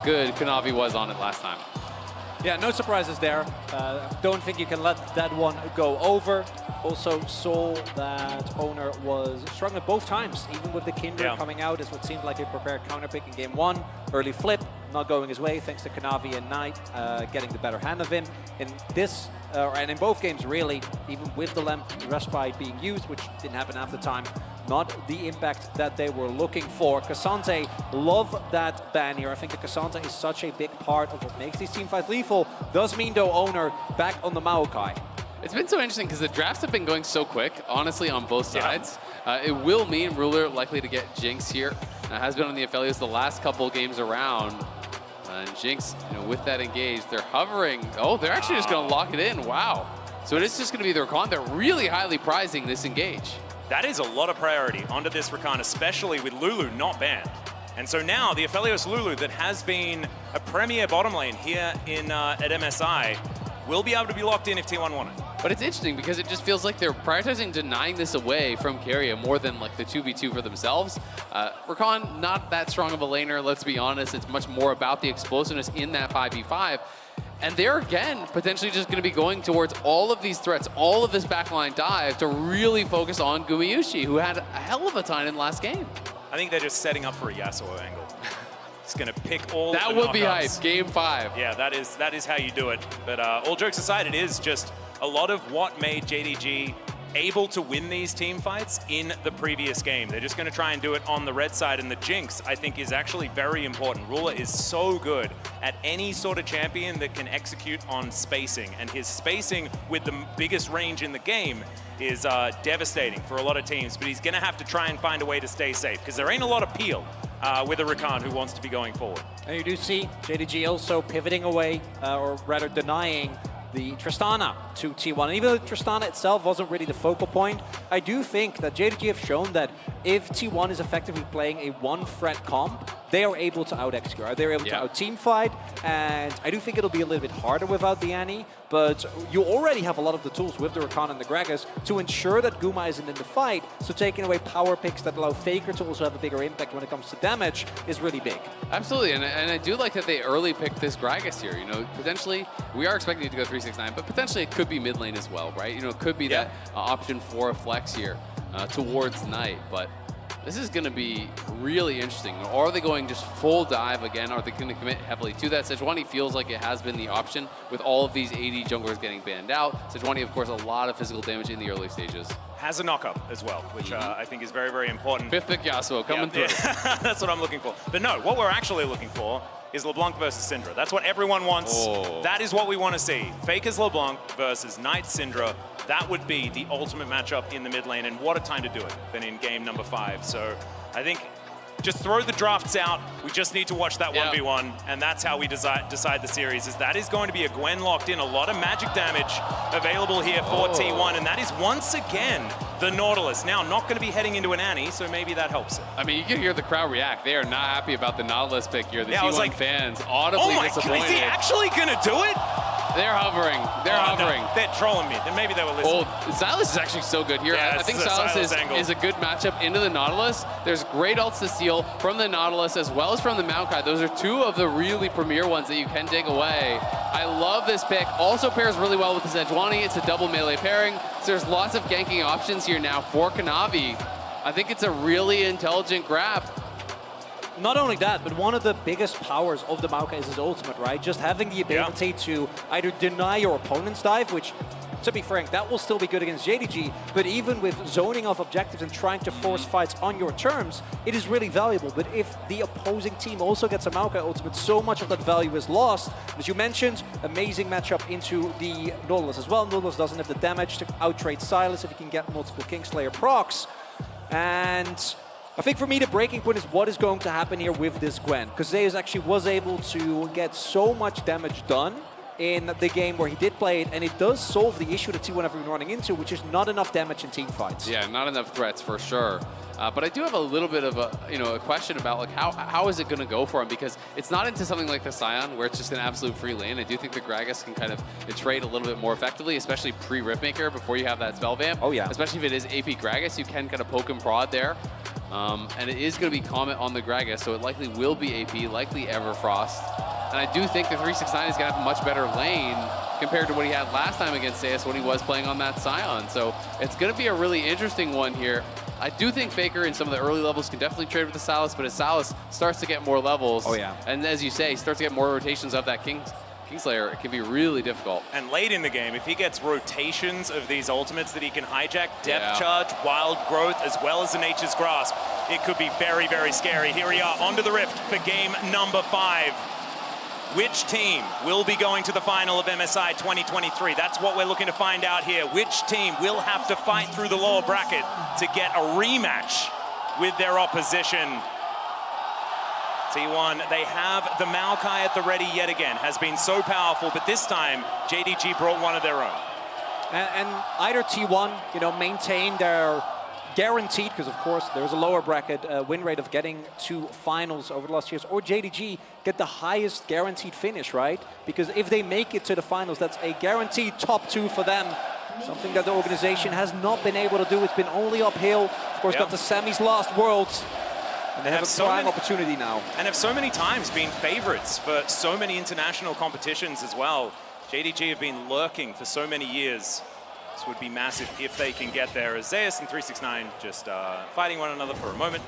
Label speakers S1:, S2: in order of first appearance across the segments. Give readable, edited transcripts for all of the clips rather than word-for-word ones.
S1: good Kanavi was on it last time.
S2: Yeah, no surprises there. Don't think you can let that one go over. Also saw that Owner was struggling both times, even with the Kindred coming out as what seemed like a prepared counter pick in game 1. Early flip, not going his way, thanks to Kanavi and Knight getting the better hand of him. In this, and in both games really, even with the Lamp Respite being used, which didn't happen half the time, not the impact that they were looking for. Cassante, love that ban here. I think that Cassante is such a big part of what makes these teamfights lethal. Does mean, though, Owner back on the Maokai.
S1: It's been so interesting because the drafts have been going so quick, honestly, on both sides. It will mean Ruler likely to get Jinx here. Has been on the Aphelios the last couple games around. And Jinx, with that engaged, they're hovering. Oh, they're actually just going to lock it in. Wow. So it is just going to be the Rakan. They're really highly prizing this engage.
S3: That is a lot of priority onto this Rakan, especially with Lulu not banned. And so now the Aphelios Lulu that has been a premier bottom lane here in at MSI will be able to be locked in if T1 want it.
S1: But it's interesting because it just feels like they're prioritizing denying this away from Keria more than like the 2v2 for themselves. Rakan, not that strong of a laner, let's be honest. It's much more about the explosiveness in that 5v5. And they're, again, potentially just going to be going towards all of these threats, all of this backline dive to really focus on Gumayushi, who had a hell of a time in last game.
S3: I think they're just setting up for a Yasuo angle. He's going to pick all
S1: that
S3: of the
S1: would be hype, game 5.
S3: Yeah, that is how you do it. But all jokes aside, it is just a lot of what made JDG able to win these team fights in the previous game. They're just going to try and do it on the red side, and the Jinx, I think, is actually very important. Ruler is so good at any sort of champion that can execute on spacing, and his spacing with the biggest range in the game is devastating for a lot of teams, but he's going to have to try and find a way to stay safe, because there ain't a lot of peel with a Rakan who wants to be going forward.
S2: And you do see JDG also pivoting away, or rather denying the Tristana to T1. And even though Tristana itself wasn't really the focal point, I do think that JDG have shown that if T1 is effectively playing a one-threat comp, they are able to out-execute, right? They're able to out-teamfight, and I do think it'll be a little bit harder without the Annie, but you already have a lot of the tools with the Rakan and the Gragas to ensure that Guma isn't in the fight, so taking away power picks that allow Faker to also have a bigger impact when it comes to damage is really big.
S1: Absolutely, and I do like that they early picked this Gragas here. Potentially, we are expecting it to go 369, but potentially it could be mid lane as well, right? It could be that option for a flex here towards Knight, but this is going to be really interesting. Are they going just full dive again? Are they going to commit heavily to that? Sejuani feels like it has been the option with all of these AD junglers getting banned out. Sejuani, of course, a lot of physical damage in the early stages.
S3: Has a knock-up as well, which I think is very, very important.
S1: 5th pick Yasuo coming through.
S3: Yeah. That's what I'm looking for. But no, what we're actually looking for is LeBlanc versus Syndra. That's what everyone wants.
S1: Oh.
S3: That is what we want to see. Faker's LeBlanc versus Knight Syndra. That would be the ultimate matchup in the mid lane, and what a time to do it than in game number 5. So I think just throw the drafts out. We just need to watch that 1v1, and that's how we decide the series. That is going to be a Gwen locked in. A lot of magic damage available here for T1, and that is once again the Nautilus. Now, not going to be heading into an Annie, so maybe that helps it.
S1: I mean, you can hear the crowd react. They are not happy about the Nautilus pick here. The T1 fans audibly disappointed.
S3: God, is he actually going to do it?
S1: They're hovering. They're hovering.
S3: No, they're trolling me. Then maybe they were listening.
S1: Oh, Silas is actually so good here.
S3: Yeah,
S1: I think Silas is a good matchup into the Nautilus. There's great ults to steal from the Nautilus as well as from the Maokai. Those are two of the really premier ones that you can take away. I love this pick. Also pairs really well with the Sejuani. It's a double melee pairing. So there's lots of ganking options here now for Kanavi. I think it's a really intelligent grab.
S2: Not only that, but one of the biggest powers of the Maokai is his ultimate, right? Just having the ability to either deny your opponent's dive, which, to be frank, that will still be good against JDG, but even with zoning off objectives and trying to force fights on your terms, it is really valuable. But if the opposing team also gets a Maokai ultimate, so much of that value is lost. As you mentioned, amazing matchup into the Nautilus as well. Nautilus doesn't have the damage to outtrade Silas if he can get multiple Kingslayer procs. And I think for me, the breaking point is what is going to happen here with this Gwen. Because Zeus actually was able to get so much damage done in the game where he did play it, and it does solve the issue that T1 have been running into, which is not enough damage in team fights.
S1: Yeah, not enough threats for sure. But I do have a little bit of a question about like how is it going to go for him, because it's not into something like the Scion where it's just an absolute free lane. I do think the Gragas can kind of trade a little bit more effectively, especially pre-Riftmaker before you have that spell vamp.
S2: Oh yeah.
S1: Especially if it is AP Gragas, you can kind of poke and prod there. And it is going to be Comet on the Gragas, so it likely will be AP, likely Everfrost. And I do think the 369 is going to have a much better lane compared to what he had last time against Zeus when he was playing on that Scion. So it's going to be a really interesting one here. I do think Faker in some of the early levels can definitely trade with the Salas, but as Salas starts to get more levels, and as you say, starts to get more rotations of that Kingslayer, it can be really difficult.
S3: And late in the game, if he gets rotations of these ultimates that he can hijack, Depth Charge, Wild Growth, as well as the Nature's Grasp, it could be very, very scary. Here we are, onto the Rift for game number 5. Which team will be going to the final of MSI 2023? That's what we're looking to find out here. Which team will have to fight through the lower bracket to get a rematch with their opposition? T1, they have the Maokai at the ready yet again. Has been so powerful, but this time, JDG brought one of their own.
S2: And either T1, maintain their guaranteed, because of course there's a lower bracket win rate of getting to finals over the last years, or JDG get the highest guaranteed finish, right? Because if they make it to the finals, that's a guaranteed top 2 for them. Something that the organization has not been able to do. It's been only uphill. Of course, got the semis last Worlds. And they have a prime opportunity now.
S3: And have so many times been favorites for so many international competitions as well. JDG have been lurking for so many years. This would be massive if they can get there, as Zeus and 369 just fighting one another for a moment.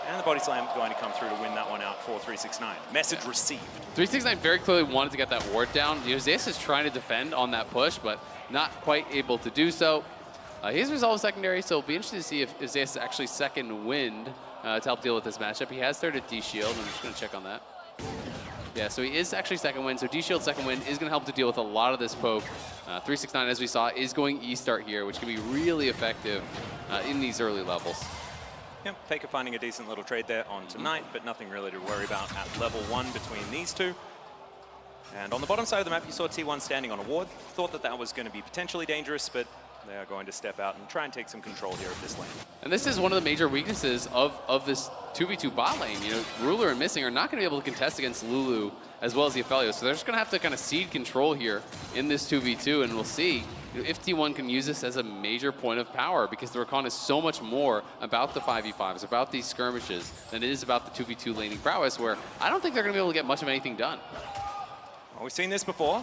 S3: And the body slam going to come through to win that one out for 369. Message received.
S1: 369 very clearly wanted to get that ward down. Zeus is trying to defend on that push, but not quite able to do so. He has resolved secondary, so it'll be interesting to see if Zeus is actually second wind to help deal with this matchup. He has started D-Shield. I'm just going to check on that. Yeah, so he is actually second wind. So D-Shield second wind is going to help to deal with a lot of this poke. 369, as we saw, is going E-Start here, which can be really effective in these early levels.
S3: Yep, Faker finding a decent little trade there on tonight, but nothing really to worry about at level 1 between these two. And on the bottom side of the map, you saw T1 standing on a ward. Thought that that was going to be potentially dangerous, but they are going to step out and try and take some control here of this lane.
S1: And this is one of the major weaknesses of this 2v2 bot lane. Ruler and Missing are not going to be able to contest against Lulu as well as the Aphelios. So they're just going to have to kind of cede control here in this 2v2, and we'll see if T1 can use this as a major point of power, because the Rakan is so much more about the 5v5s, about these skirmishes, than it is about the 2v2 laning prowess, where I don't think they're going to be able to get much of anything done.
S3: Well, we've seen this before.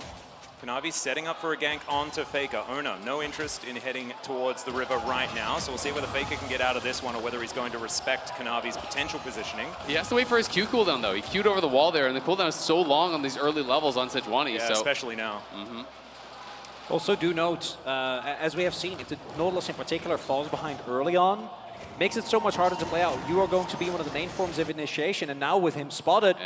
S3: Kanavi setting up for a gank onto Faker. Ona, no interest in heading towards the river right now, so we'll see whether Faker can get out of this one or whether he's going to respect Kanavi's potential positioning.
S1: He has to wait for his Q cooldown, though. He Q'd over the wall there, and the cooldown is so long on these early levels on Sejuani.
S3: Yeah,
S1: so.
S3: Especially now.
S2: Also do note, as we have seen, if the Nautilus in particular falls behind early on, makes it so much harder to play out. You are going to be one of the main forms of initiation, and now with him spotted,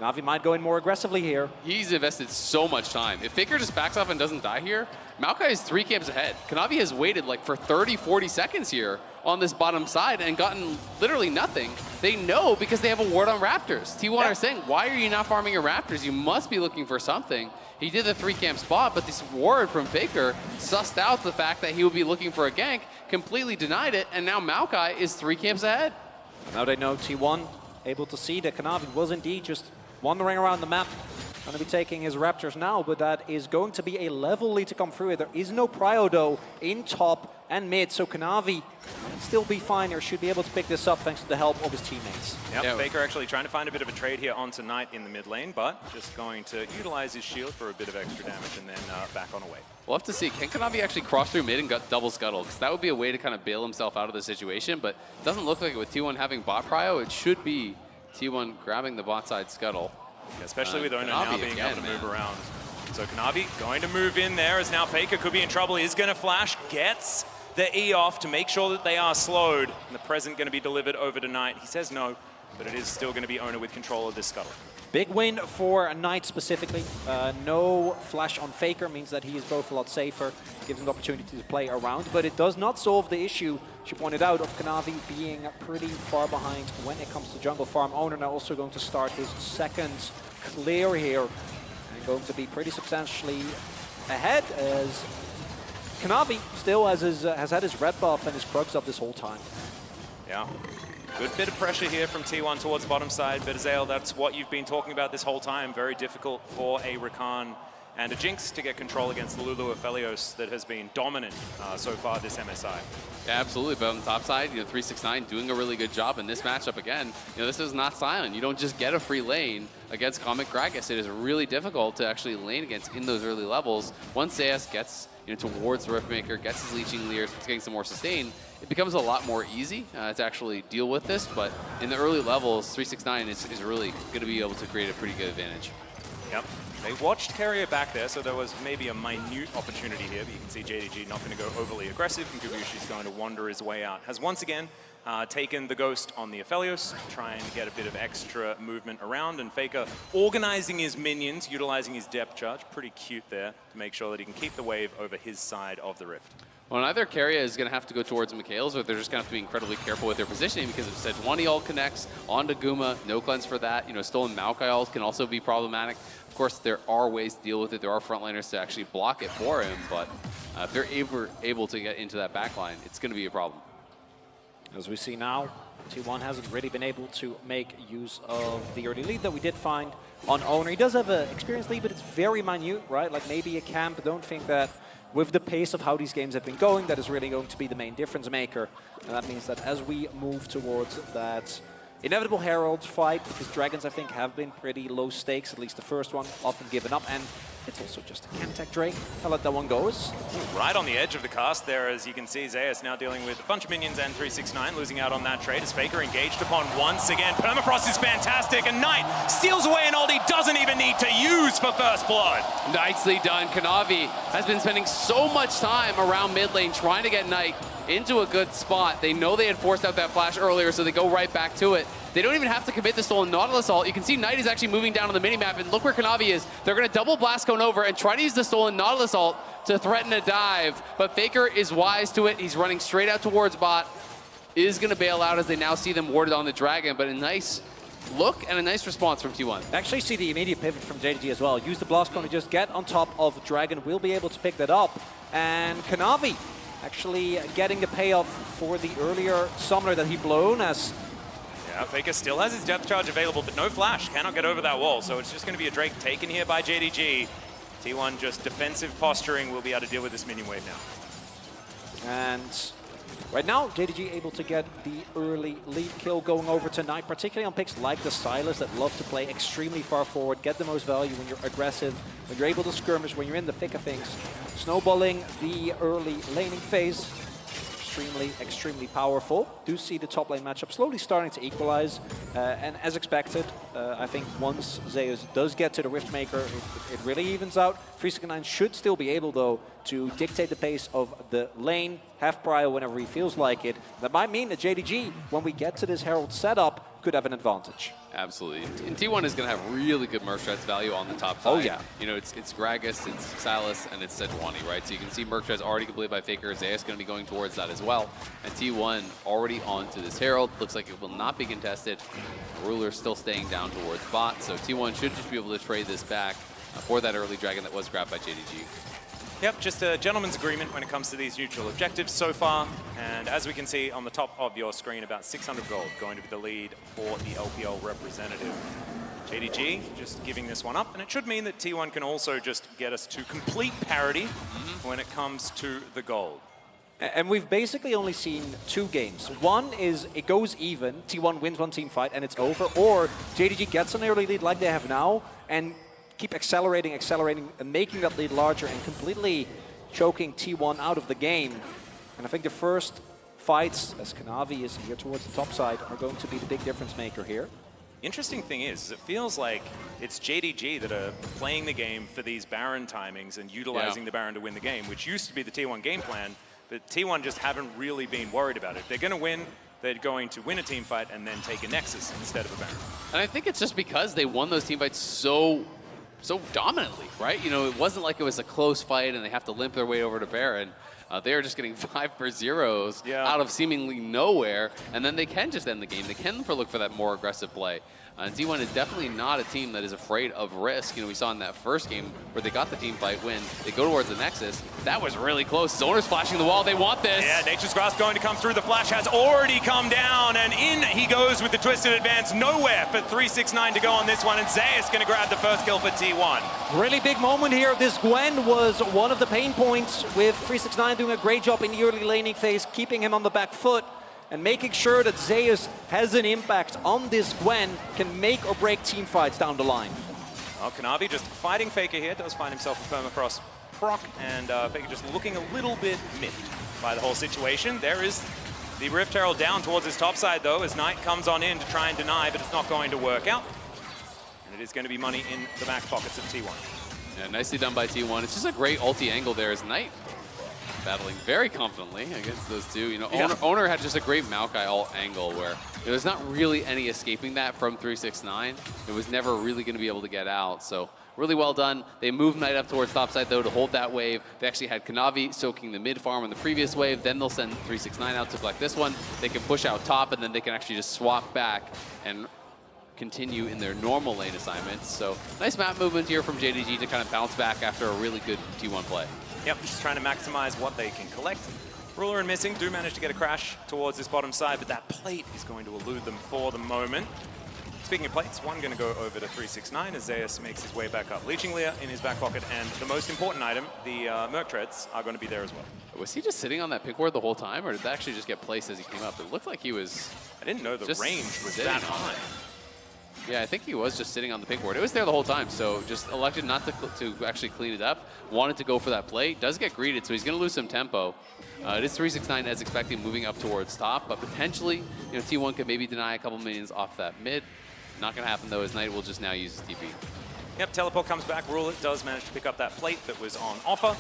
S2: Kanavi might go in more aggressively here.
S1: He's invested so much time. If Faker just backs off and doesn't die here, Maokai is 3 camps ahead. Kanavi has waited like for 30, 40 seconds here on this bottom side and gotten literally nothing. They know because they have a ward on Raptors. T1 are saying, why are you not farming your Raptors? You must be looking for something. He did the 3 camp spot, but this ward from Faker sussed out the fact that he would be looking for a gank, completely denied it, and now Maokai is 3 camps ahead.
S2: Now they know T1 able to see that Kanavi was indeed just wandering around the map. Going to be taking his Raptors now, but that is going to be a level lead to come through. There is no prio though in top and mid, so Kanavi can still be fine or should be able to pick this up thanks to the help of his teammates.
S3: Yep, Faker actually trying to find a bit of a trade here on tonight in the mid lane, but just going to utilize his shield for a bit of extra damage and then back on away.
S1: We'll have to see. Can Kanavi actually cross through mid and got double scuttle? Because that would be a way to kind of bail himself out of the situation, but it doesn't look like it with T1 having bot prio. It should be T1 grabbing the bot side scuttle.
S3: Yeah, especially with Ona now being able to move around. So Kanavi going to move in there as now Faker could be in trouble. He's going to flash, gets the E off to make sure that they are slowed. And the present going to be delivered over to Knight. He says no, but it is still going to be Ona with control of this scuttle. Big
S2: win for Knight specifically. No flash on Faker means that he is both a lot safer, gives him the opportunity to play around, but it does not solve the issue, she pointed out, of Kanavi being pretty far behind when it comes to jungle farm. Owner now also going to start his second clear here, and going to be pretty substantially ahead as Kanavi still has had his red buff and his Krugs up this whole time.
S3: Yeah. Good bit of pressure here from T1 towards bottom side, but Azael, that's what you've been talking about this whole time. Very difficult for a Rakan and a Jinx to get control against the Lulu Aphelios that has been dominant so far this MSI.
S1: Yeah, absolutely. But on the top side, 369 doing a really good job in this matchup again. This is not Silent. You don't just get a free lane against Comet Gragas. It is really difficult to actually lane against in those early levels. Once Zayas gets towards the Riftmaker, gets his Leeching Leers, getting some more sustain, it becomes a lot more easy to actually deal with this. But in the early levels, 369 is really going to be able to create a pretty good advantage.
S3: Yep. They watched Carrier back there, so there was maybe a minute opportunity here, but you can see JDG not going to go overly aggressive, and Gabushi's going to wander his way out. Has once again taken the Ghost on the Aphelios, trying to get a bit of extra movement around, and Faker organizing his minions, utilizing his depth charge. Pretty cute there to make sure that he can keep the wave over his side of the Rift.
S1: Well, either Carrier is going to have to go towards Mikhail's, or they're just going to have to be incredibly careful with their positioning, because if Sejuani ult connects onto Guma, no cleanse for that. Stolen Maokai ult can also be problematic. Of course, there are ways to deal with it. There are frontliners to actually block it for him, but if they're able to get into that backline, it's going to be a problem.
S2: As we see now, T1 hasn't really been able to make use of the early lead that we did find on Owner. He does have an experienced lead, but it's very minute, right? Like maybe a camp. Don't think that with the pace of how these games have been going, that is really going to be the main difference maker. And that means that as we move towards that inevitable Herald fight, because Dragons, I think, have been pretty low stakes, at least the first one, often given up. And it's also just a Camtech Drake. I'll let that one go.
S3: Right on the edge of the cast there, as you can see, Zayas now dealing with a bunch of minions and 369, losing out on that trade as Faker engaged upon once again. Permafrost is fantastic, and Knight steals away an ult he doesn't even need to use for first blood.
S1: Nicely done. Kanavi has been spending so much time around mid lane trying to get Knight into a good spot. They know they had forced out that flash earlier, so they go right back to it. They don't even have to commit the stolen Nautilus ult. You can see Knight is actually moving down on the minimap, and look where Kanavi is. They're going to double blast cone over and try to use the stolen Nautilus ult to threaten a dive, but Faker is wise to it. He's running straight out towards bot. Is going to bail out as they now see them warded on the Dragon, but a nice look and a nice response from T1.
S2: Actually see the immediate pivot from JDG as well. Use the blast cone to just get on top of Dragon. Will be able to pick that up. And Kanavi actually getting the payoff for the earlier summoner that he blown as...
S3: Yeah, Faker still has his depth charge available, but no flash. Cannot get over that wall, so it's just going to be a Drake taken here by JDG. T1 just defensive posturing will be able to deal with this minion wave now.
S2: And right now, JDG able to get the early lead kill going over tonight, particularly on picks like the Silas that love to play extremely far forward, get the most value when you're aggressive, when you're able to skirmish, when you're in the thick of things. Snowballing the early laning phase, extremely powerful. Do see the top lane matchup slowly starting to equalize, and as expected, I think once Zeus does get to the Riftmaker, it really evens out. 369 should still be able, though, to dictate the pace of the lane, have prio whenever he feels like it. That might mean that JDG, when we get to this Herald setup, could have an advantage.
S1: Absolutely. And T1 is going to have really good Merc Treads value on the top side.
S2: Oh, yeah.
S1: It's Gragas, it's Silas, and it's Sejuani, right? So you can see Merc Treads already completed by Faker. Zayas going to be going towards that as well. And T1 already onto this Herald. Looks like it will not be contested. Ruler still staying down towards bot. So T1 should just be able to trade this back for that early Dragon that was grabbed by JDG.
S3: Yep, just a gentleman's agreement when it comes to these neutral objectives so far. And as we can see on the top of your screen, about 600 gold going to be the lead for the LPL representative. JDG just giving this one up, and it should mean that T1 can also just get us to complete parity when it comes to the gold.
S2: And we've basically only seen two games. One is it goes even, T1 wins one team fight and it's over, or JDG gets an early lead like they have now, and keep accelerating, and making that lead larger and completely choking T1 out of the game. And I think the first fights, as Kanavi is here towards the top side, are going to be the big difference maker here.
S3: Interesting thing is, it feels like it's JDG that are playing the game for these Baron timings and utilizing the Baron to win the game, which used to be the T1 game plan, but T1 just haven't really been worried about it. They're going to win. They're going to win a team fight and then take a Nexus instead of a Baron.
S1: And I think it's just because they won those team fights so dominantly, right? It wasn't like it was a close fight and they have to limp their way over to Baron. They are just getting 5-for-0s out of seemingly nowhere, and then they can just end the game. They can look for that more aggressive play. And T1 is definitely not a team that is afraid of risk. You know, we saw in that first game where they got the team fight win. They go towards the Nexus. That was really close. Zoner's flashing the wall. They want this.
S3: Yeah, Nature's Grasp going to come through. The flash has already come down, and in he goes with the Twisted Advance. Nowhere for 369 to go on this one, and Zeus going to grab the first kill for T1.
S2: Really big moment here. This Gwen was one of the pain points, with 369 doing a great job in the early laning phase, keeping him on the back foot, and making sure that Zeus has an impact on this Gwen, can make or break team fights down the line.
S3: Well, Kanavi just fighting Faker here, does find himself a permafrost proc, and Faker just looking a little bit miffed by the whole situation. There is the Rift Herald down towards his top side, though, as Knight comes on in to try and deny, but it's not going to work out. And it is going to be money in the back pockets of T1.
S1: Yeah, nicely done by T1. It's just a great ulti angle there as Knight battling very confidently against those two. You know, Owner had just a great Maokai ult angle where there's not really any escaping that from 369. It was never really going to be able to get out. So really well done. They moved Knight up towards topside though to hold that wave. They actually had Kanavi soaking the mid farm in the previous wave. Then they'll send 369 out to collect this one. They can push out top, and then they can actually just swap back and continue in their normal lane assignments. So nice map movement here from JDG to kind of bounce back after a really good T1 play.
S3: Yep, just trying to maximize what they can collect. Ruler and Missing do manage to get a crash towards this bottom side, but that plate is going to elude them for the moment. Speaking of plates, one going to go over to 369 as Zeus makes his way back up. Leeching Lear in his back pocket, and the most important item, the Merc Treads, are going to be there as well.
S1: Was he just sitting on that pick ward the whole time, or did that actually just get placed as he came up? It looked like he was...
S3: I didn't know the range was that high.
S1: Yeah, I think he was just sitting on the pink board. It was there the whole time, so just elected not to actually clean it up. Wanted to go for that play. Does get greeted, so he's going to lose some tempo. It is 369 as expected, moving up towards top, but potentially, you know, T1 could maybe deny a couple minions off that mid. Not going to happen though, as Knight will just now use his TP.
S3: Yep, teleport comes back. Ruler does manage to pick up that plate that was on offer.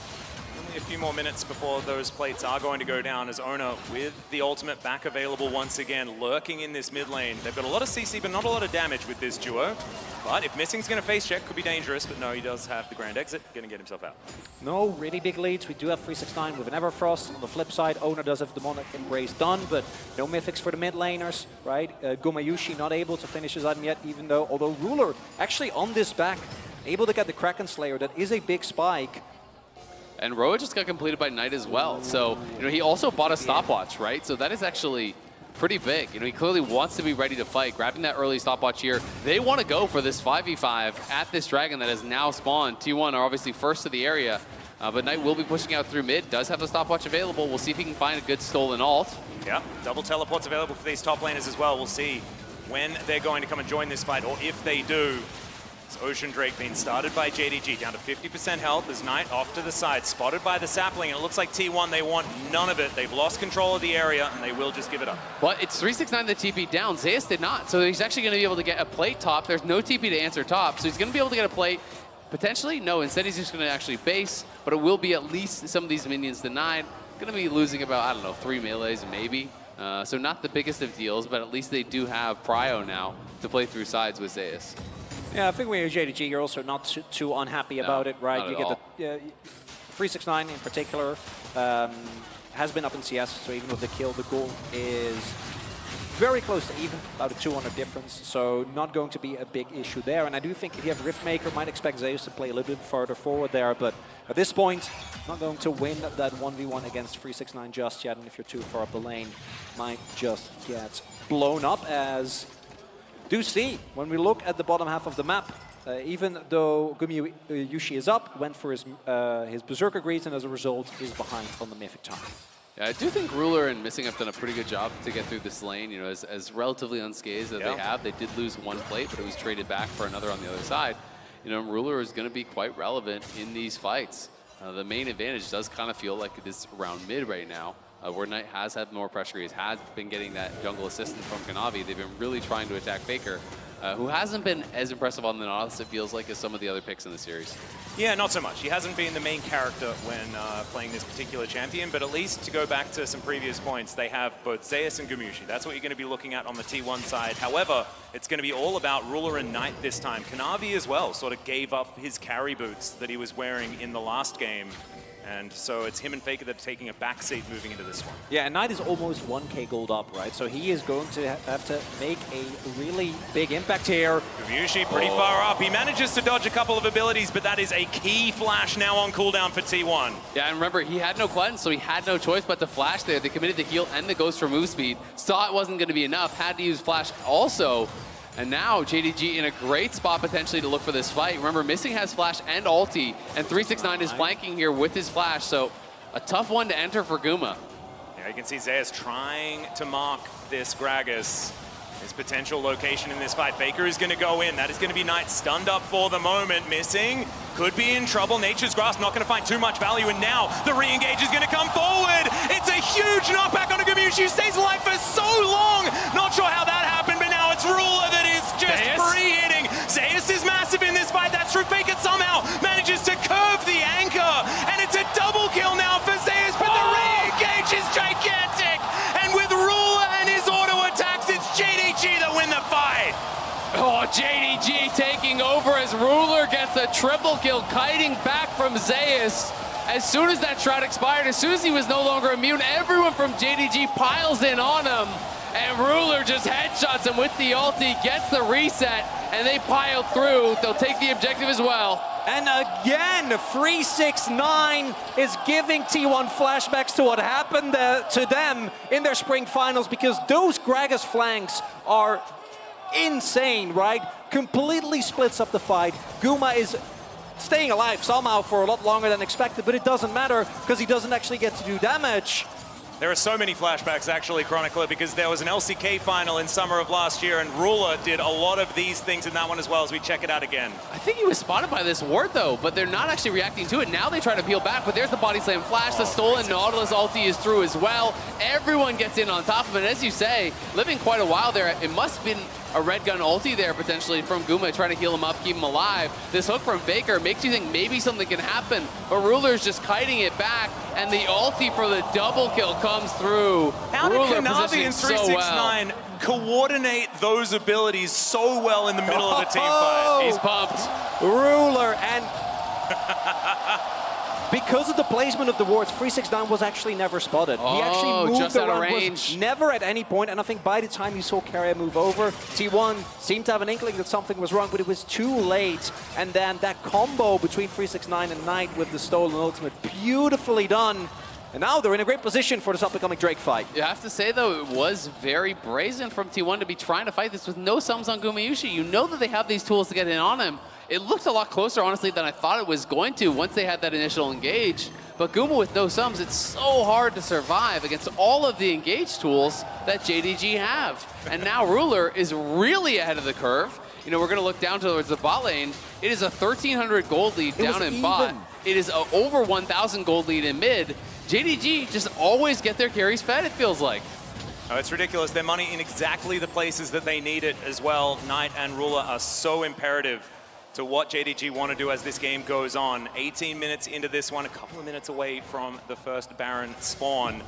S3: Only a few more minutes before those plates are going to go down, as Owner with the ultimate back available once again, lurking in this mid lane. They've got a lot of CC, but not a lot of damage with this duo. But if Missing's going to face check, could be dangerous, but no, he does have the grand exit, going to get himself out.
S2: No really big leads. We do have 369 with an Everfrost. On the flip side, Owner does have Demonic Embrace done, but no mythics for the mid laners, right? Gumayushi not able to finish his item yet, although Ruler actually on this back, able to get the Kraken Slayer. That is a big spike.
S1: And Roa just got completed by Knight as well. So, you know, he also bought a stopwatch, right? So that is actually pretty big. You know, he clearly wants to be ready to fight, grabbing that early stopwatch here. They want to go for this 5v5 at this dragon that has now spawned. T1 are obviously first to the area, but Knight will be pushing out through mid, does have the stopwatch available. We'll see if he can find a good stolen ult.
S3: Yeah, double teleports available for these top laners as well. We'll see when they're going to come and join this fight, or if they do. Ocean Drake being started by JDG, down to 50% health as Knight off to the side, spotted by the sapling, and it looks like T1, they want none of it. They've lost control of the area, and they will just give it up.
S1: But it's 369 that TP down. Zeus did not, so he's actually going to be able to get a plate top. There's no TP to answer top, so he's going to be able to get a plate. Potentially, no, instead he's just going to actually base, but it will be at least some of these minions denied. Going to be losing about, I don't know, 3 melees maybe. So not the biggest of deals, but at least they do have Prio now to play through sides with Zeus.
S2: Yeah, I think when you're JDG, you're also not too unhappy about it, right? You get the 369 in particular has been up in CS, so even with the kill, the goal is very close to even, about a 200 difference, so not going to be a big issue there. And I do think if you have Riftmaker, might expect Zeus to play a little bit further forward there, but at this point, not going to win that 1v1 against 369 just yet, and if you're too far up the lane, might just get blown up. As do see, when we look at the bottom half of the map, even though Gumayushi is up, went for his Berserker Greaves, and as a result is behind on the Mythic time.
S1: Yeah, I do think Ruler and Missing have done a pretty good job to get through this lane. You know, as relatively unscathed as they have, they did lose one plate, but it was traded back for another on the other side. You know, Ruler is going to be quite relevant in these fights. The main advantage does kind of feel like it is around mid right now, where Knight has had more pressure. He has been getting that jungle assistance from Kanavi. They've been really trying to attack Faker, who hasn't been as impressive on the Nautilus, it feels like, as some of the other picks in the series.
S3: Yeah, not so much. He hasn't been the main character when playing this particular champion, but at least to go back to some previous points, they have both Zeus and Gumayushi. That's what you're going to be looking at on the T1 side. However, it's going to be all about Ruler and Knight this time. Kanavi as well sort of gave up his carry boots that he was wearing in the last game And so it's him and Faker that are taking a backseat moving into this one.
S2: Yeah, and Knight is almost 1k gold up, right? So he is going to have to make a really big impact here.
S3: Gumayusi pretty far up. He manages to dodge a couple of abilities, but that is a key flash now on cooldown for T1.
S1: Yeah, and remember, he had no cleanse, so he had no choice but to flash there. They committed the heal and the ghost for move speed. Saw it wasn't going to be enough, had to use flash also. And now JDG in a great spot potentially to look for this fight. Remember, Missing has flash and ulti, and 369 is flanking here with his flash, so a tough one to enter for Guma.
S3: Yeah, you can see Zeus trying to mark this Gragas. His potential location in this fight. Faker is going to go in. That is going to be Knight stunned up for the moment. Missing could be in trouble. Nature's Grasp not going to find too much value, and now the re-engage is going to come forward. It's a huge knockback on a Gumayusi, who stays alive for so long. Not sure how that happened, but now it's Ruler that is just free-hitting. Zeus is massive in this fight. That's true. Faker somehow manages to curve the anchor, and it's a double kill now for Zeus, but the re-engage is gigantic. And with Ruler and his auto attacks, it's JDG that win the fight.
S1: Oh, JDG taking over as Ruler gets a triple kill, kiting back from Zeus. As soon as that shroud expired, as soon as he was no longer immune, everyone from JDG piles in on him. And Ruler just headshots him with the ulti, gets the reset, and they pile through. They'll take the objective as well.
S2: And again, 369 is giving T1 flashbacks to what happened to them in their spring finals, because those Gragas flanks are insane, right? Completely splits up the fight. Guma is staying alive somehow for a lot longer than expected, but it doesn't matter because he doesn't actually get to do damage.
S3: There are so many flashbacks, actually, Chronicler, because there was an LCK final in summer of last year, and Ruler did a lot of these things in that one as well, as we check it out again.
S1: I think he was spotted by this ward, though, but they're not actually reacting to it. Now they try to peel back, but there's the body slam flash. The stolen Nautilus ulti is through as well. Everyone gets in on top of it. And as you say, living quite a while there, it must have been a red gun ulti there potentially from Guma, trying to heal him up, keep him alive. This hook from Faker makes you think maybe something can happen, but Ruler's just kiting it back, and the ulti for the double kill comes through.
S3: How did
S1: Ruler
S3: Kanavi and 369 coordinate those abilities so well in the middle of a team fight?
S1: He's pumped.
S2: Ruler, and because of the placement of the wards, 369 was actually never spotted. He actually moved
S1: just out of
S2: around,
S1: range.
S2: was never at any point, and I think by the time you saw Carrier move over, T1 seemed to have an inkling that something was wrong, but it was too late. And then that combo between 369 and Knight with the stolen ultimate, beautifully done. And now they're in a great position for this up-and-coming Drake fight.
S1: You have to say, though, it was very brazen from T1 to be trying to fight this with no sums on Gumayusi. You know that they have these tools to get in on him. It looked a lot closer, honestly, than I thought it was going to once they had that initial engage. But Guma with no sums, it's so hard to survive against all of the engage tools that JDG have. And now Ruler is really ahead of the curve. You know, we're going to look down towards the bot lane. It is a 1,300 gold lead down in bot. It is a over 1,000 gold lead in mid. JDG just always get their carries fed, it feels like.
S3: Oh, it's ridiculous. Their money in exactly the places that they need it as well. Knight and Ruler are so imperative to what JDG want to do as this game goes on. 18 minutes into this one, a couple of minutes away from the first Baron spawn,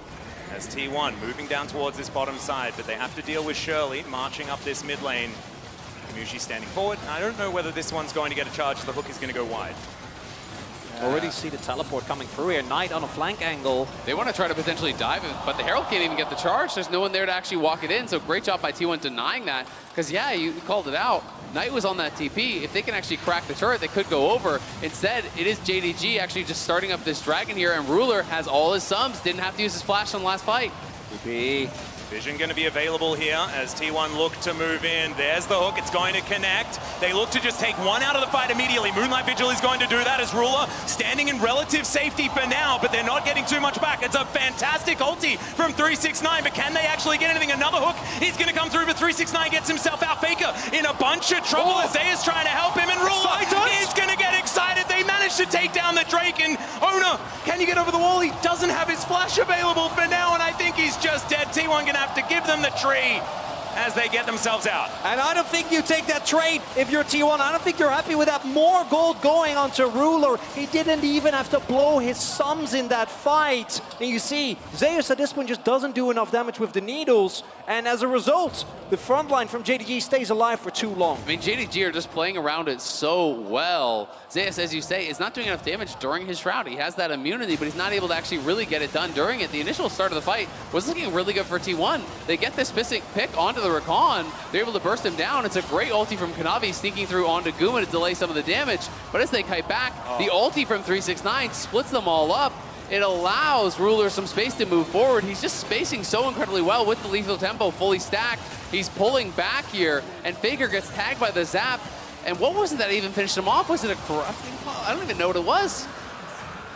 S3: as T1 moving down towards this bottom side, but they have to deal with Shirley marching up this mid lane. Gumayusi standing forward. I don't know whether this one's going to get a charge. The hook is going to go wide.
S2: Already see the teleport coming through here. Knight on a flank angle.
S1: They want to try to potentially dive it, but the Herald can't even get the charge. There's no one there to actually walk it in, so great job by T1 denying that. Because, yeah, you called it out. Knight was on that TP. If they can actually crack the turret, they could go over. Instead, it is JDG actually just starting up this dragon here, and Ruler has all his sums. Didn't have to use his flash on the last fight.
S3: Vision going to be available here as T1 look to move in. There's the hook. It's going to connect. They look to just take one out of the fight immediately. Moonlight Vigil is going to do that as Ruler standing in relative safety for now, but they're not getting too much back. It's a fantastic ulti from 369, but can they actually get anything? Another hook is going to come through, but 369 gets himself out. Faker in a bunch of trouble as Zeus trying to help him, and Ruler is going to get excited. They managed to take down the Drake, and Ona, can you get over the wall? He doesn't have his flash available for now, and I think he's just dead. T1 going to have to give them the tree. as they get themselves out.
S2: And I don't think you take that trade if you're T1. I don't think you're happy with that. More gold going onto Ruler. He didn't even have to blow his sums in that fight. And you see, Zeus at this point just doesn't do enough damage with the needles. And as a result, the front line from JDG stays alive for too long.
S1: I mean, JDG are just playing around it so well. Zeus, as you say, is not doing enough damage during his Shroud. He has that immunity, but he's not able to actually really get it done during it. The initial start of the fight was looking really good for T1. They get this specific pick onto the Rakan. They're able to burst him down. It's a great ulti from Kanavi sneaking through onto Guma to delay some of the damage. But as they kite back, the ulti from 369 splits them all up. It allows Ruler some space to move forward. He's just spacing so incredibly well with the lethal tempo fully stacked. He's pulling back here, and Faker gets tagged by the zap. And what was it that even finished him off? Was it a corrupting ball? I don't even know what it was.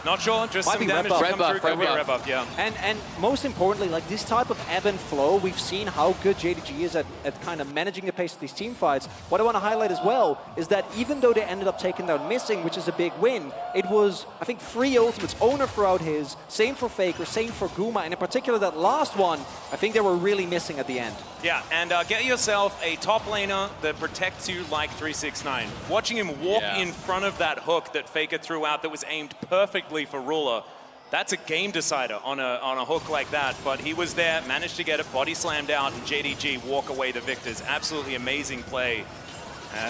S3: Not sure, just
S2: Might
S3: some
S2: be
S3: damage
S2: red
S3: to come through. Red buff, yeah.
S2: And most importantly, like this type of ebb and flow, we've seen how good JDG is at kind of managing the pace of these team fights. What I want to highlight as well is that even though they ended up taking down Missing, which is a big win, it was, I think, 3 ultimates. Owner throughout his, same for Faker, same for Guma, and in particular that last one, I think they were really missing at the end.
S3: Yeah, and get yourself a top laner that protects you like 369. Watching him walk in front of that hook that Faker threw out that was aimed perfectly for Ruler, that's a game decider on a hook like that. But he was there, managed to get it, body slammed out, and JDG walk away the victors. Absolutely amazing play.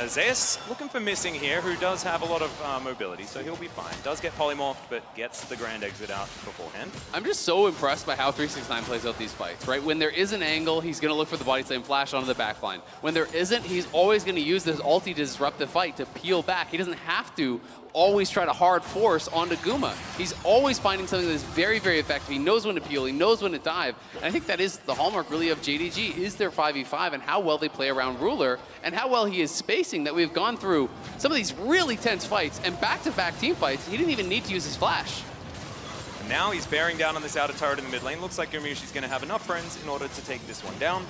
S3: Zeus looking for Missing here, who does have a lot of mobility, so he'll be fine. Does get polymorphed, but gets the grand exit out beforehand.
S1: I'm just so impressed by how 369 plays out these fights, right? When there is an angle, he's going to look for the body slam flash onto the backline. When there isn't, he's always going to use this ulti to disrupt the fight, to peel back. He doesn't have to always try to hard force onto Guma. He's always finding something that is very, very effective. He knows when to peel, he knows when to dive. And I think that is the hallmark really of JDG, is their 5v5 and how well they play around Ruler and how well he is spacing, that we've gone through some of these really tense fights and back-to-back team fights. He didn't even need to use his flash.
S3: And now he's bearing down on this outer turret in the mid lane. Looks like Gumayusi's going to have enough friends in order to take this one down.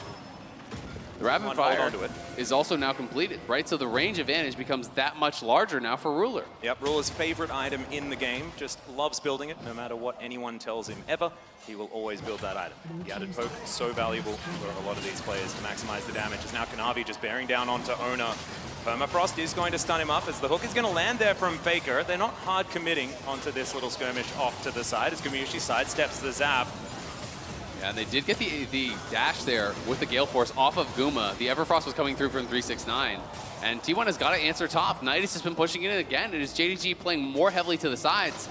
S1: The rapid fire is also now completed, right? So the range advantage becomes that much larger now for Ruler.
S3: Yep, Ruler's favorite item in the game. Just loves building it, no matter what anyone tells him ever. He will always build that item. The added poke is so valuable for a lot of these players to maximize the damage. As now Kanavi just bearing down onto Owner. Permafrost is going to stun him up as the hook is going to land there from Faker. They're not hard committing onto this little skirmish off to the side as Gumayusi sidesteps the zap.
S1: Yeah, and they did get the dash there with the Gale Force off of Guma. The Everfrost was coming through from 369. And T1 has got to answer top. Knight has just been pushing it again. It is JDG playing more heavily to the sides.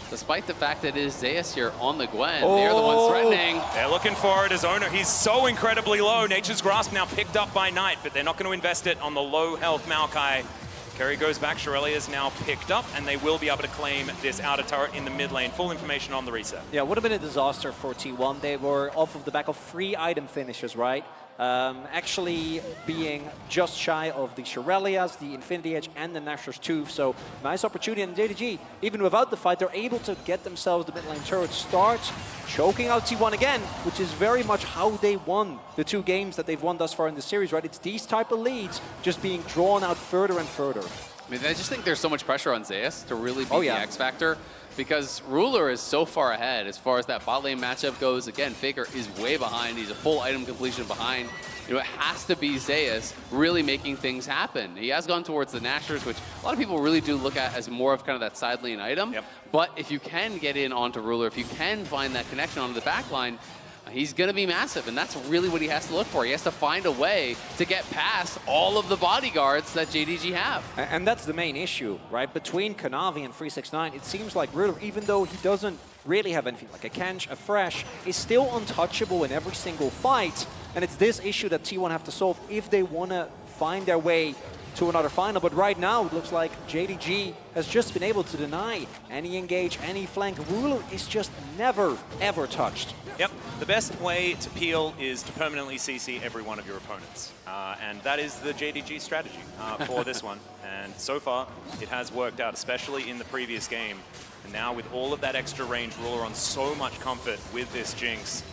S1: Despite the fact that it is Zeus here on the Gwen. They're the ones threatening. They're
S3: looking for it as Owner. He's so incredibly low. Nature's Grasp now picked up by Knight, but they're not going to invest it on the low health Maokai. Kerry goes back, Shirelli is now picked up, and they will be able to claim this outer turret in the mid lane. Full information on the reset.
S2: Yeah, would have been a disaster for T1. They were off of the back of 3 item finishes, right? Actually being just shy of the Shirelias, the Infinity Edge, and the Nashor's Tooth. So nice opportunity. And JDG, even without the fight, they're able to get themselves the mid lane turret start, choking out T1 again, which is very much how they won the 2 games that they've won thus far in the series, right? It's these type of leads just being drawn out further and further.
S1: I mean, I just think there's so much pressure on Zeus to really be the X factor, because Ruler is so far ahead as far as that bot lane matchup goes. Again, Faker is way behind. He's a full item completion behind. You know, it has to be Zeus really making things happen. He has gone towards the Nashers, which a lot of people really do look at as more of kind of that side lane item.
S3: Yep.
S1: But if you can get in onto Ruler, if you can find that connection onto the back line, he's going to be massive, and that's really what he has to look for. He has to find a way to get past all of the bodyguards that JDG have.
S2: And that's the main issue, right? Between Kanavi and 369, it seems like Ruler, even though he doesn't really have anything like a Kench, a Fresh, is still untouchable in every single fight. And it's this issue that T1 have to solve if they want to find their way to another final. But right now, it looks like JDG has just been able to deny any engage, any flank. Ruler is just never, ever touched.
S3: Yep, the best way to peel is to permanently CC every one of your opponents. And that is the JDG strategy for this one. And so far, it has worked out, especially in the previous game. And now with all of that extra range, Ruler on so much comfort with this Jinx.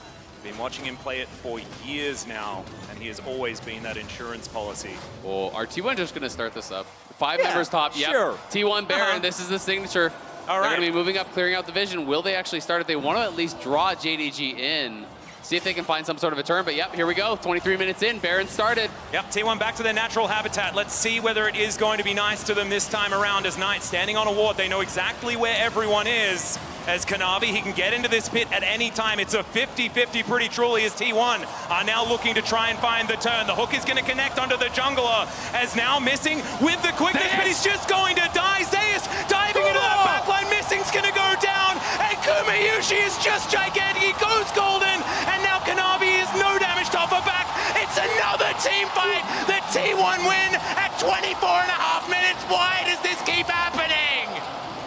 S3: Been watching him play it for years now, and he has always been that insurance policy.
S1: Well, are T1 just going to start this up? 5 members top, yep.
S2: Sure.
S1: T1 Baron, this is the signature.
S3: All right.
S1: They're going to be moving up, clearing out the vision. Will they actually start it? They want to at least draw JDG in. see if they can find some sort of a turn. But yep, here we go. 23 minutes in, Baron started.
S3: Yep, T1 back to their natural habitat. Let's see whether it is going to be nice to them this time around as Knight standing on a ward. They know exactly where everyone is. As Kanavi, he can get into this pit at any time. It's a 50-50 pretty truly as T1 are now looking to try and find the turn. The hook is going to connect onto the jungler as now missing with the quickness, but he's just going to die. Zeus diving into that backline. Missing's going to go down, and Kumayushi is just gigantic. He goes golden, and now Kanavi is no damage to offer back. It's another team fight. The T1 win at 24.5 minutes. Why does this keep happening?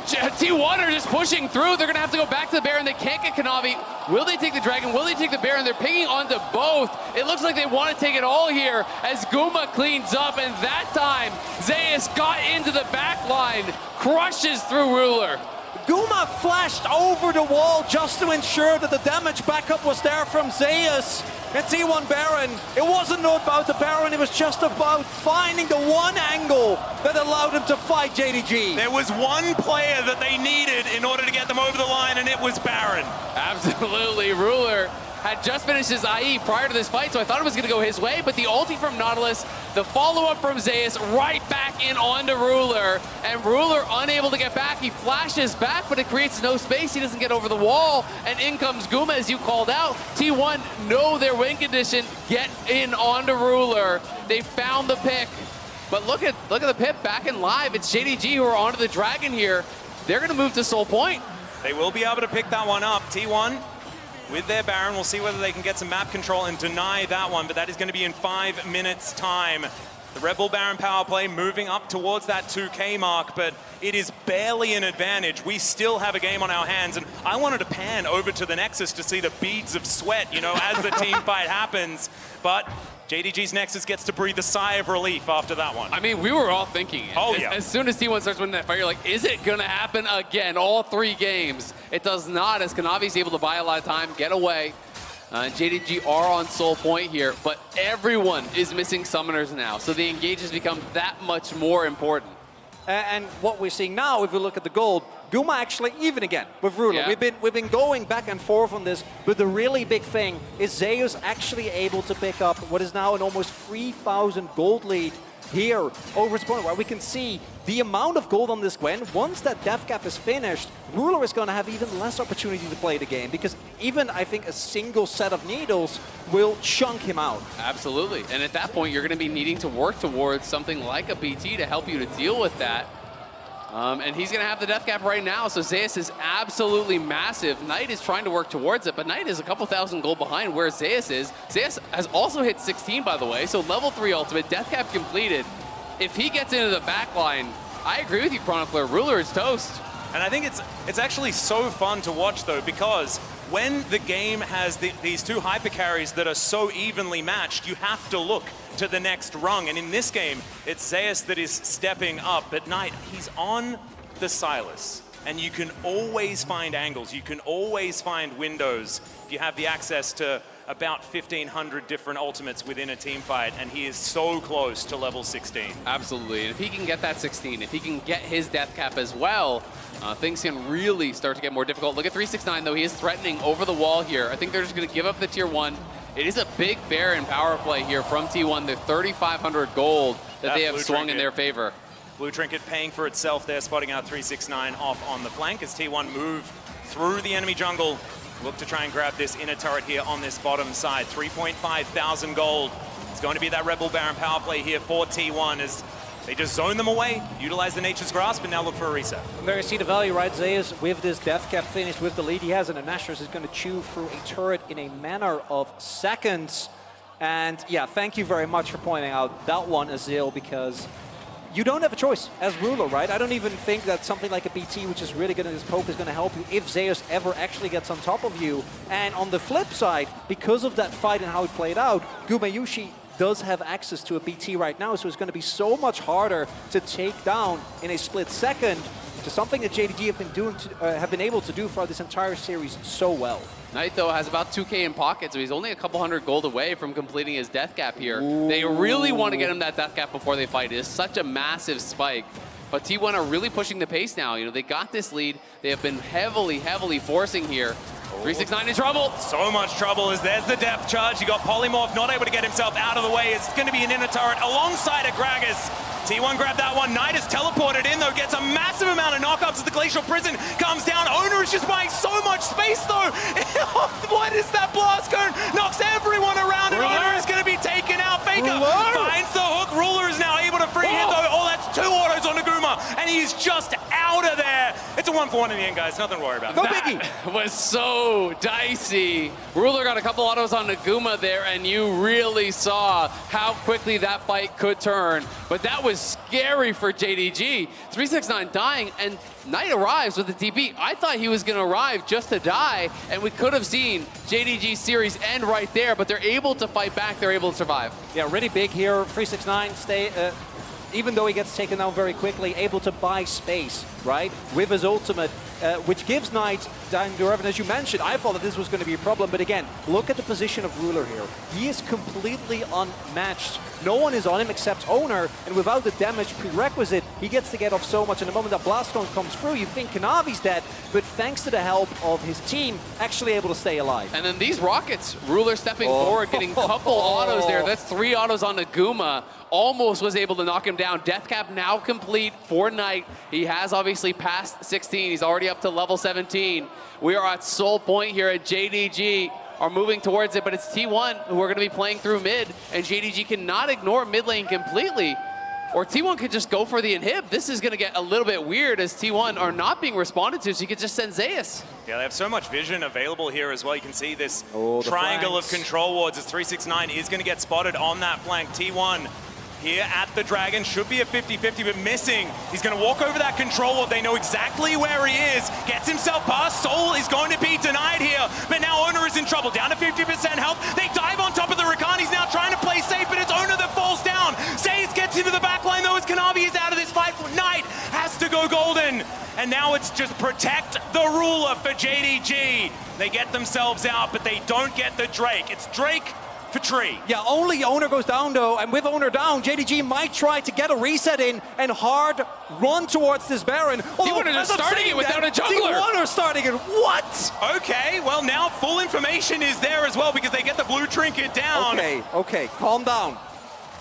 S1: T1 are just pushing through. They're going to have to go back to the Baron. They can't get Kanavi. Will they take the Dragon? Will they take the Baron? They're picking onto both. It looks like they want to take it all here as Guma cleans up. And that time, Zeus got into the back line, crushes through Ruler.
S2: Guma flashed over the wall just to ensure that the damage backup was there from Zeus. And T1 Baron, it wasn't about the Baron, it was just about finding the one angle that allowed him to fight JDG.
S3: There was one player that they needed in order to get them over the line, and it was Baron.
S1: Absolutely. Ruler had just finished his IE prior to this fight, so I thought it was going to go his way, but the ulti from Nautilus, the follow-up from Zeus, right back in onto Ruler, and Ruler unable to get back. He flashes back, but it creates no space. He doesn't get over the wall, and in comes Guma, as you called out. T1 know their win condition, get in onto Ruler. They found the pick, but look at the pit back and live. It's JDG who are onto the Dragon here. They're going to move to Soul Point.
S3: They will be able to pick that one up. T1 with their Baron. We'll see whether they can get some map control and deny that one, but that is going to be in 5 minutes' time. The Red Bull Baron power play moving up towards that 2K mark, but it is barely an advantage. We still have a game on our hands, and I wanted to pan over to the Nexus to see the beads of sweat, you know, as the team fight happens, but JDG's Nexus gets to breathe a sigh of relief after that one.
S1: I mean, we were all thinking it.
S3: Oh, yeah.
S1: As soon as T1 starts winning that fight, you're like, is it going to happen again? All 3 games. It does not, as Kanavi's able to buy a lot of time, get away. JDG are on Soul Point here, but everyone is missing summoners now, so the engages become that much more important.
S2: And what we're seeing now, if we look at the gold, Guma actually even again with Ruler.
S1: Yeah.
S2: We've been going back and forth on this, but the really big thing is Zeus actually able to pick up what is now an almost 3,000 gold lead here over his opponent, where we can see the amount of gold on this Gwen. Once that death cap is finished, Ruler is going to have even less opportunity to play the game, because even, I think, a single set of needles will chunk him out.
S1: Absolutely. And at that point, you're going to be needing to work towards something like a BT to help you to deal with that. And he's going to have the death cap right now, so Zeus is absolutely massive. Knight is trying to work towards it, but Knight is a couple thousand gold behind where Zeus is. Zeus has also hit 16, by the way, so level 3 ultimate, death cap completed. If he gets into the back line, I agree with you, Chronicler, Ruler is toast.
S3: And I think it's actually so fun to watch, though, because when the game has these 2 hyper carries that are so evenly matched, you have to look to the next rung. And in this game, it's Zeus that is stepping up. But Knight, he's on the Silas. And you can always find angles. You can always find windows if you have the access to about 1,500 different ultimates within a team fight, and he is so close to level 16.
S1: Absolutely, and if he can get that 16, if he can get his death cap as well, things can really start to get more difficult. Look at 369 though, he is threatening over the wall here. I think they're just gonna give up the tier 1. It is a big Baron power play here from T1. They're 3,500 gold that they have swung in their favor.
S3: Blue Trinket paying for itself there, spotting out 369 off on the flank as T1 move through the enemy jungle. Look to try and grab this inner turret here on this bottom side. 3,500 gold. It's going to be that Rebel Baron power play here for T1 as they just zone them away, utilize the Nature's Grasp, and now look for a reset.
S2: There you see the value, right? Zeus with this death cap finished with the lead he has, and the Nashers is going to chew through a turret in a matter of seconds. And yeah, thank you very much for pointing out that one, Azil, because you don't have a choice as Ruler, right? I don't even think that something like a BT, which is really good in this poke, is going to help you if Zeus ever actually gets on top of you. And on the flip side, because of that fight and how it played out, Gumayushi does have access to a BT right now, so it's going to be so much harder to take down in a split second, to something that JDG have been able to do throughout this entire series so well.
S1: Knight, though, has about 2K in pocket, so he's only a couple hundred gold away from completing his death cap here. Ooh. They really want to get him that death cap before they fight. It is such a massive spike. But T1 are really pushing the pace now. You know, they got this lead. They have been heavily, heavily forcing here. 369 in trouble.
S3: So much trouble as there's the depth charge. You got Polymorph not able to get himself out of the way. It's going to be an inner turret alongside a Gragas. T1 grabbed that one. Knight is teleported in though, gets a massive amount of knockups as the Glacial Prison comes down. Owner is just buying so much space though. What is that blast cone? Knocks everyone around and Owner is going to be taken out. Faker finds the hook. Ruler is now able to free hit though. Oh, that's 2 autos on Naguma and he's just out of there. It's a 1-for-1 in the end, guys. Nothing to worry about.
S2: No biggie.
S1: That was so dicey. Ruler got a couple autos on Naguma there, and you really saw how quickly that fight could turn. But that was scary for JDG. 369 dying, and Knight arrives with the TP. I thought he was going to arrive just to die, and we could have seen JDG series end right there, but they're able to fight back. They're able to survive.
S2: Yeah, really big here. 369 even though he gets taken down very quickly, able to buy space, right, with his ultimate, which gives Knight down to Revan. As you mentioned, I thought that this was going to be a problem, but again, look at the position of Ruler here. He is completely unmatched. No one is on him except Owner, and without the damage prerequisite, he gets to get off so much. And the moment that Blast Cone comes through, you think Kanavi's dead, but thanks to the help of his team, actually able to stay alive.
S1: And then these rockets, Ruler stepping forward, getting a couple autos there. That's 3 autos on Naguma. Almost was able to knock him down. Death cap now complete for Knight. He has obviously passed 16. He's already up to level 17. We are at Soul Point here at JDG. Are moving towards it, but it's T1 who are going to be playing through mid, and JDG cannot ignore mid lane completely. Or T1 could just go for the inhib. This is going to get a little bit weird as T1 are not being responded to, so you could just send Zeus.
S3: Yeah, they have so much vision available here as well. You can see this triangle of
S2: flanks.
S3: control wards as 369 is going to get spotted on that flank. T1 here at the Dragon should be a 50-50, but missing. He's going to walk over that control ward. They know exactly where he is. Gets himself past. Soul is going to be denied here, but now Owner is in trouble. Down to 50% health. They dive on top of the Rakan. He's now trying to play safe, but it's Owner that falls down. Zaze gets into the backline though as Kanavi is out of this fight. Knight has to go golden. And now it's just protect the ruler for JDG. They get themselves out, but they don't get the Drake. It's Drake for Tree.
S2: Yeah, only Owner goes down though, and with Owner down, JDG might try to get a reset in and hard run towards this Baron.
S1: T1 are just starting it without a jungler.
S2: T1 are starting it. What?
S3: Okay, well now full information is there as well because they get the blue trinket down.
S2: Okay, calm down.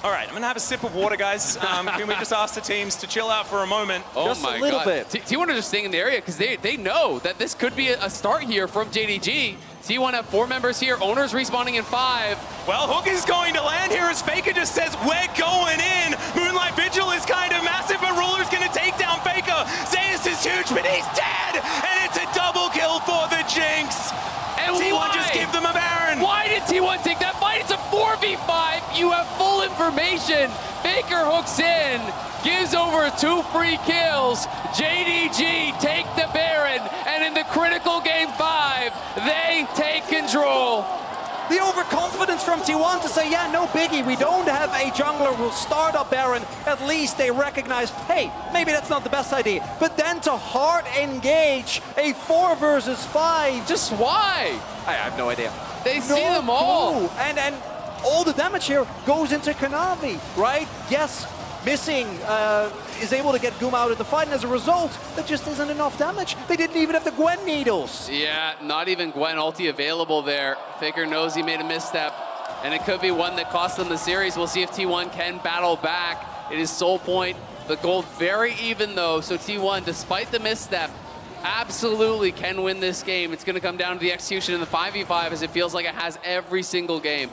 S3: All right, I'm gonna have a sip of water, guys. Can we just ask the teams to chill out for a moment?
S1: Oh
S2: Just
S1: my
S2: a little
S1: God.
S2: bit.
S1: T1 are just staying in the area because they know that this could be a start here from JDG. T1 have 4 members here. Owner's respawning in 5.
S3: Well, Hook is going to land here as Faker just says, we're going in. Moonlight Vigil is kind of massive, but Ruler's gonna take down Faker. Zeus is huge, but he's dead! And it's a double kill for the Jinx.
S1: And
S3: T1
S1: why?
S3: just give them a Baron.
S1: Why did T1 take that fight? It's a 4v5. You have full information. Faker hooks in, gives over 2 free kills. JDG take the Baron, and in the critical game 5, they take control.
S2: The overconfidence from T1 to say, yeah, no biggie, we don't have a jungler, we'll start up Baron. At least they recognize, hey, maybe that's not the best idea. But then to hard engage a 4 versus 5.
S1: Just why?
S2: I have no idea.
S1: They see them all.
S2: Clue. And all the damage here goes into Kanavi, right? Yes, missing is able to get Guma out of the fight, and as a result, there just isn't enough damage. They didn't even have the Gwen needles.
S1: Yeah, not even Gwen ulti available there. Faker knows he made a misstep, and it could be one that cost them the series. We'll see if T1 can battle back. It is Soul Point. The gold very even though, so T1, despite the misstep, absolutely can win this game. It's going to come down to the execution in the 5v5 as it feels like it has every single game.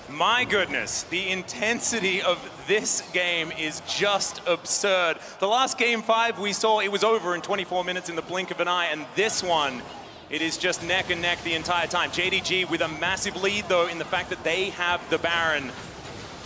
S3: My goodness, the intensity of this game is just absurd. The last game 5 we saw, it was over in 24 minutes in the blink of an eye, and this one, it is just neck and neck the entire time. JDG with a massive lead though in the fact that they have the Baron.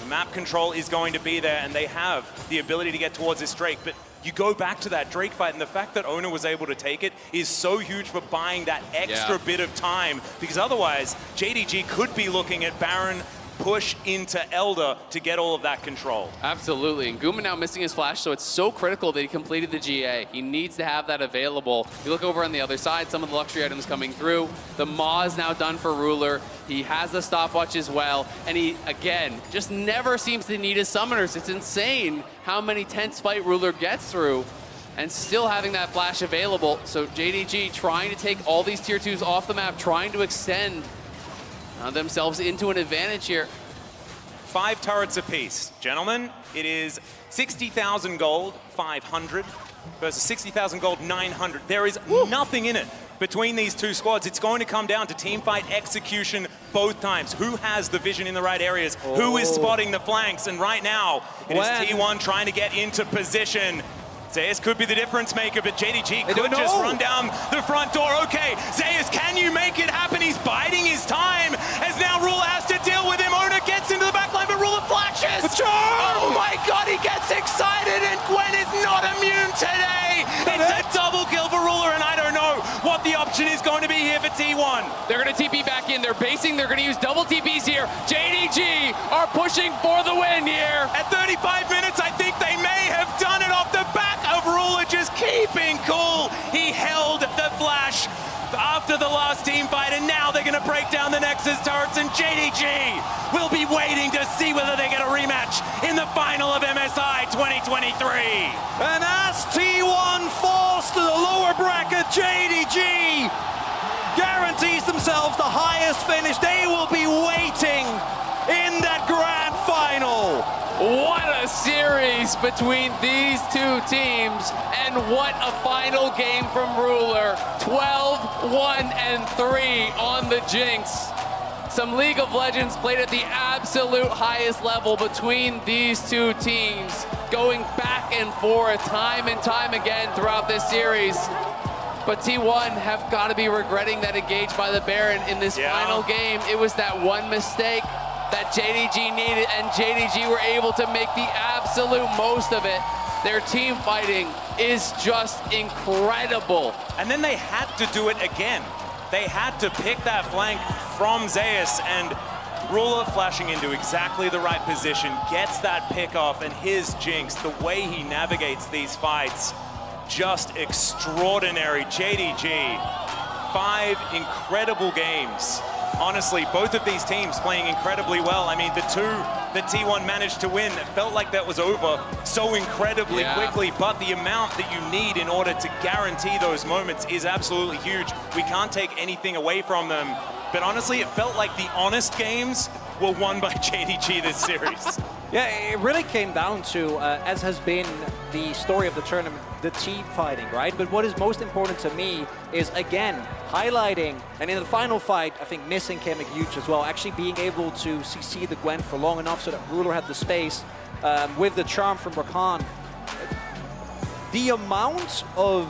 S3: The map control is going to be there, and they have the ability to get towards this Drake, but you go back to that Drake fight, and the fact that Owner was able to take it is so huge for buying that extra bit of time, because otherwise, JDG could be looking at Baron push into Elder to get all of that control.
S1: Absolutely, and Guma now missing his flash, so it's so critical that he completed the GA. He needs to have that available. You look over on the other side, some of the luxury items coming through. The Maw is now done for Ruler. He has the stopwatch as well, and he, again, just never seems to need his summoners. It's insane how many tense fight Ruler gets through. and still having that flash available. So JDG trying to take all these tier 2s off the map, trying to extend themselves into an advantage here.
S3: 5 turrets apiece. Gentlemen, it is 60,000 gold, 500 versus 60,000 gold, 900. There is nothing in it between these two squads. It's going to come down to team fight execution both times. Who has the vision in the right areas? Who is spotting the flanks? And right now, it is T1 trying to get into position. Zeus could be the difference maker, but JDG could just run down the front door. Okay, Zeus, can you make it happen? He's biding his time as now Ruler has to deal with him. Ona gets into the backline, but Ruler flashes. Oh my God, he gets excited, and Gwen is not immune today. It's a double kill for Ruler, and I don't know what the option is going to be here for T1.
S1: They're going to TP back in. They're basing. They're going to use double TPs here. JDG are pushing for the win here.
S3: At 35 minutes, I think they may have done it off the back of Ruler, just keeping cool. He held the flash after the last team fight, and now they're going to break down the Nexus turrets, and JDG will be waiting to see whether they get a rematch in the final of MSI 2023.
S2: And as T1 falls to the lower bracket, JDG guarantees themselves the highest finish. They will be waiting in that grand final.
S1: What a series between these two teams, and what a final game from Ruler. 12, 1, and 3 on the Jinx. Some League of Legends played at the absolute highest level between these two teams, going back and forth time and time again throughout this series. But T1 have got to be regretting that engaged by the Baron in this final game. It was that one mistake that JDG needed, and JDG were able to make the absolute most of it. Their team fighting is just incredible.
S3: And then they had to do it again. They had to pick that flank from Zeus, and Ruler flashing into exactly the right position, gets that pick off, and his Jinx, the way he navigates these fights, just extraordinary. JDG, 5 incredible games. Honestly, both of these teams playing incredibly well. I mean, the 2 that T1 managed to win, it felt like that was over so incredibly quickly, but the amount that you need in order to guarantee those moments is absolutely huge. We can't take anything away from them, but honestly, it felt like the honest games were won by JDG this series.
S2: Yeah, it really came down to, as has been the story of the tournament, the team fighting, right? But what is most important to me is, again, highlighting, and in the final fight, I think missing came huge as well, actually being able to CC the Gwen for long enough so that Ruler had the space with the charm from Rakan. The amount of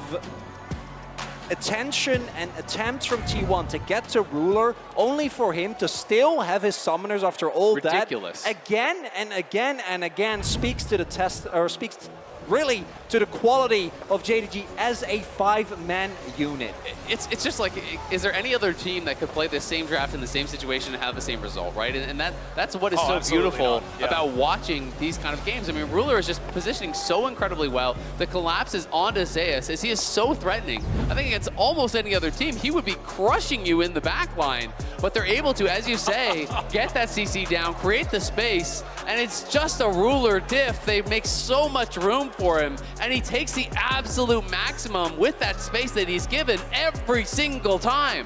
S2: attention and attempts from T1 to get to Ruler, only for him to still have his summoners after all that again and again and again, speaks to the test, or speaks really to the quality of JDG as a 5-man unit.
S1: It's just like, is there any other team that could play the same draft in the same situation and have the same result, right? And that's what is so beautiful about watching these kind of games. I mean, Ruler is just positioning so incredibly well. The collapse is onto Zeus, as he is so threatening. I think against almost any other team, he would be crushing you in the back line. But they're able to, as you say, get that CC down, create the space, and it's just a Ruler diff. They make so much room for him, and he takes the absolute maximum with that space that he's given every single time.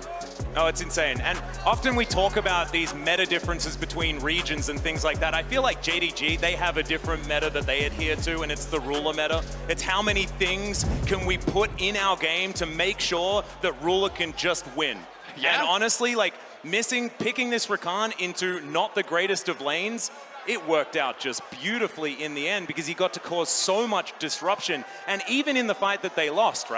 S3: Oh, it's insane. And often we talk about these meta differences between regions and things like that. I feel like JDG, they have a different meta that they adhere to, and it's the Ruler meta. It's how many things can we put in our game to make sure that Ruler can just win. And honestly, like, picking this Rakan into not the greatest of lanes, it worked out just beautifully in the end because he got to cause so much disruption. And even in the fight that they lost, right?